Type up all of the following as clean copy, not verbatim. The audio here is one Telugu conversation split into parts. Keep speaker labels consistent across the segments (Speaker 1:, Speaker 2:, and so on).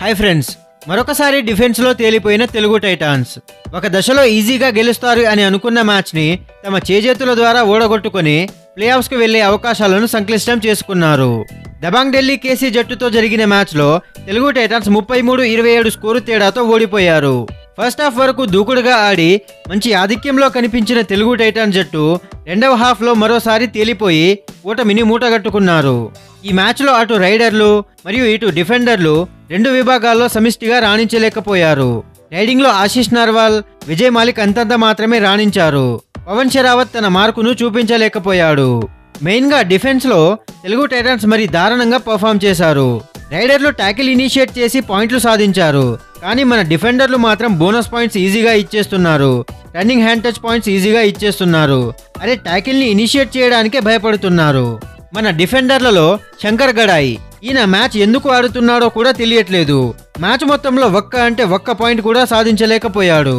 Speaker 1: హాయ్ ఫ్రెండ్స్, మరొకసారి డిఫెన్స్ లో తేలిపోయిన తెలుగు టైటాన్స్ ఒక దశలో ఈజీగా గెలుస్తారు అని అనుకున్న మ్యాచ్ ని తమ చేజేతుల ద్వారా ఓడగొట్టుకొని ప్లే ఆఫ్స్ కు వెళ్లే అవకాశాలను సంక్లిష్టం చేసుకున్నారు. దబాంగ్ ఢిల్లీ కేసీ జట్టుతో జరిగిన మ్యాచ్ లో తెలుగు టైటాన్స్ 33-27 స్కోరు తేడాతో ఓడిపోయారు. ఫస్ట్ హాఫ్ వరకు దూకుడుగా ఆడి మంచి ఆధిక్యంలో కనిపించిన తెలుగు టైటాన్స్ జట్టు రెండవ హాఫ్ లో మరోసారి తేలిపోయి ఓటమిని మూటగట్టుకున్నారు. ఈ మ్యాచ్ లో అటు రైడర్లు మరియు ఇటు డిఫెండర్లు రెండు విభాగాల్లో సమిష్టిగా రాణించలేకపోయారు. రైడింగ్ లో ఆశీష్ నర్వాల్, విజయ్ మాలిక్ అంతంత మాత్రమే రాణించారు. పవన్ షరావత్ తన మార్కును చూపించలేకపోయాడు. మెయిన్ గా డిఫెన్స్ లో తెలుగు టైటాన్స్ మరి దారుణంగా పర్ఫామ్ చేశారు. రైడర్లు ట్యాకిల్ ఇనిషియేట్ చేసి పాయింట్లు సాధించారు, కానీ మన డిఫెండర్లు మాత్రం బోనస్ పాయింట్స్ ఈజీగా ఇచ్చేస్తున్నారు. రన్నింగ్ హ్యాండ్ టచ్ పాయింట్స్ ఈజీగా ఇచ్చేస్తున్నారు. అదే ట్యాకిల్ ని ఇనిషియేట్ చేయడానికే భయపడుతున్నారు. మన డిఫెండర్లలో శంకర్ గడాయి, ఈయన మ్యాచ్ ఎందుకు ఆడుతున్నాడో కూడా తెలియట్లేదు. మ్యాచ్ మొత్తంలో ఒక్క పాయింట్ కూడా సాధించలేకపోయాడు.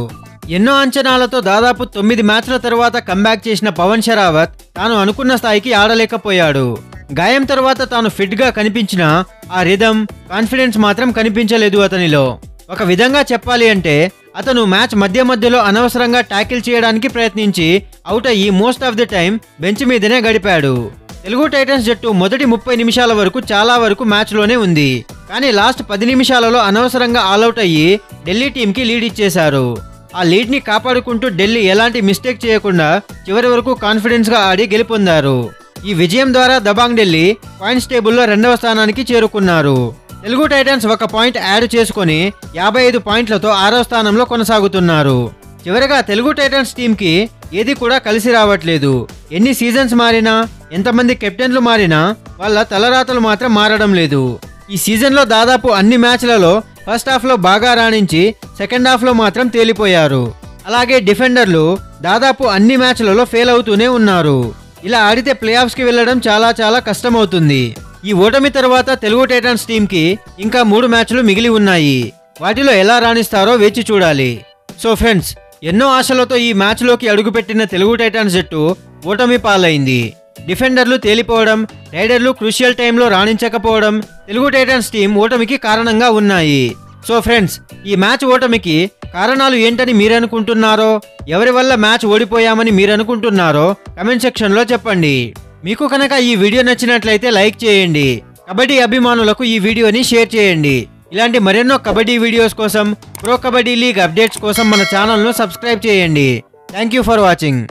Speaker 1: ఎన్నో అంచనాలతో దాదాపు 9 మ్యాచ్ల తర్వాత కంబ్యాక్ చేసిన పవన్ షరావత్ తాను అనుకున్న స్థాయికి ఆడలేకపోయాడు. గాయం తర్వాత తాను ఫిట్ గా కనిపించినా ఆ రిథం, కాన్ఫిడెన్స్ మాత్రం కనిపించలేదు అతనిలో. ఒక విధంగా చెప్పాలి అంటే అతను మ్యాచ్ మధ్యలో అనవసరంగా ట్యాకిల్ చేయడానికి ప్రయత్నించి అవుట్ అయ్యి most of the time bench మీదనే గడిపాడు. తెలుగు టైటన్స్ జట్టు మొదటి 30 నిమిషాల వరకు చాలా వరకు మ్యాచ్ లోనే ఉంది, కానీ లాస్ట్ 10 నిమిషాలలో అనవసరంగా ఆల్అౌట్ అయ్యి ఢిల్లీ టీమ్ కి లీడ్ ఇచ్చేశారు. ఆ లీడ్ ని కాపాడుకుంటూ ఢిల్లీ ఎలాంటి మిస్టేక్ చేయకుండా చివరి వరకు కాన్ఫిడెన్స్ గా ఆడి గెలుపొందారు. ఈ విజయం ద్వారా దబాంగ్ ఢిల్లీ పాయింట్స్ టేబుల్లో 2వ స్థానానికి చేరుకున్నారు. తెలుగు టైటన్స్ 1 పాయింట్ యాడ్ చేసుకుని 55 పాయింట్లతో 6వ స్థానంలో కొనసాగుతున్నారు. చివరగా తెలుగు టైటన్స్ టీమ్ కి ఏది కూడా కలిసి రావట్లేదు. ఎన్ని సీజన్స్ మారినా, ఎంతమంది కెప్టెన్లు మారినా వాళ్ళ తలరాతలు మాత్రం మారడం లేదు. ఈ సీజన్ లో దాదాపు అన్ని మ్యాచ్లలో ఫస్ట్ హాఫ్ లో బాగా రాణించి సెకండ్ హాఫ్ లో మాత్రం తేలిపోయారు. అలాగే డిఫెండర్లు దాదాపు అన్ని మ్యాచ్లలో ఫెయిల్ అవుతూనే ఉన్నారు. ఇలా ఆడితే ప్లే ఆఫ్స్ కి వెళ్లడం చాలా కష్టమవుతుంది. ఈ ఓటమి తర్వాత తెలుగు టైటన్స్ టీమ్ కి ఇంకా 3 మ్యాచ్లు మిగిలి ఉన్నాయి. వాటిలో ఎలా రాణిస్తారో వేచి చూడాలి. సో ఫ్రెండ్స్, ఎన్నో ఆశలతో ఈ మ్యాచ్ లోకి అడుగుపెట్టిన తెలుగు టైటన్స్ జట్టు ఓటమి పాలైంది. డిఫెండర్లు తేలిపోవడం, రైడర్లు క్రూషియల్ టైంలో రాణించకపోవడం తెలుగు టైటన్స్ టీం ఓటమికి కారణంగా ఉన్నాయి. సో ఫ్రెండ్స్, ఈ మ్యాచ్ ఓటమికి కారణాలు ఏంటని మీరనుకుంటున్నారో, ఎవరి వల్ల మ్యాచ్ ఓడిపోయామని మీరనుకుంటున్నారో కమెంట్ సెక్షన్ లో చెప్పండి. మీకు కనుక ఈ వీడియో నచ్చినట్లయితే లైక్ చేయండి. కబడ్డీ అభిమానులకు ఈ వీడియోని షేర్ చేయండి. ఇలాంటి మరెన్నో కబడ్డీ వీడియోస్ కోసం, ప్రో కబడ్డీ లీగ్ అప్డేట్స్ కోసం మన ఛానల్ను సబ్స్క్రైబ్ చేయండి. Thank you for watching.